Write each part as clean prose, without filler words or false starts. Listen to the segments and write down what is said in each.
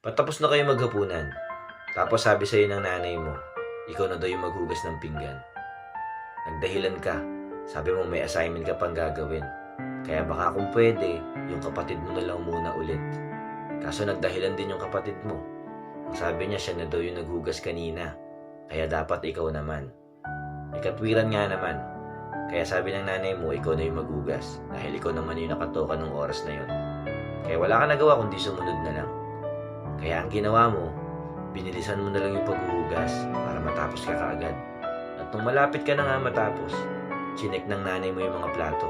Patapos na kayo maghapunan. Tapos sabi sa'yo ng nanay mo, ikaw na daw yung maghugas ng pinggan. Nagdahilan ka. Sabi mo may assignment ka pang gagawin. Kaya baka kung pwede, yung kapatid mo na lang muna ulit. Kaso nagdahilan din yung kapatid mo. Ang sabi niya siya na daw yung naghugas kanina. Kaya dapat ikaw naman. May katwiran nga naman. Kaya sabi ng nanay mo, ikaw na yung maghugas. Dahil ikaw naman yung nakatoka ng oras na yun. Kaya wala ka nagawa kundi sumunod na lang. Kaya ang ginawa mo, binilisan mo na lang yung paghuhugas para matapos ka kaagad. At nung malapit ka na nga matapos, chinek ng nanay mo yung mga plato.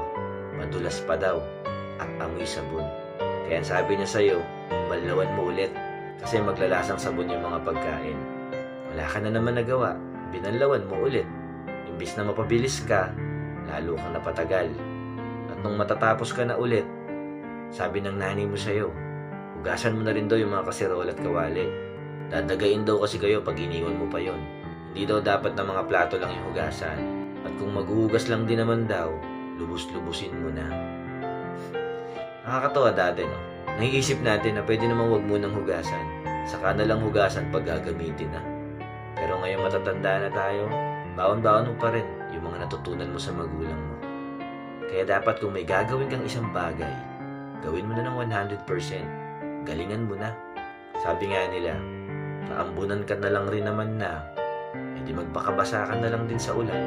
Madulas pa daw at amoy sabon. Kaya ang sabi niya sa'yo, banlawan mo ulit kasi maglalasang sabon yung mga pagkain. Wala ka na naman nagawa, binanlawan mo ulit. Imbis na mapabilis ka, lalo kang napatagal. At nung matatapos ka na ulit, sabi ng nanay mo sa'yo, hugasan mo na rin daw yung mga kaserola at kawali. Dadagain daw kasi kayo pag iniwan mo pa yon. Hindi daw dapat na mga plato lang yung hugasan. At kung maghuhugas lang din naman daw, lubos-lubusin mo na. Nakakatawa dati, no? Naiisip natin na pwede namang wag munang hugasan. Saka na lang hugasan pag gagamitin na. Pero ngayon matatanda na tayo, baon-baon mo pa rin yung mga natutunan mo sa magulang mo. Kaya dapat kung may gagawin kang isang bagay, gawin mo na ng 100%. Galingan mo na. Sabi nga nila, naambunan ka na lang rin naman na, edi magbakabasa ka na lang din sa ulan.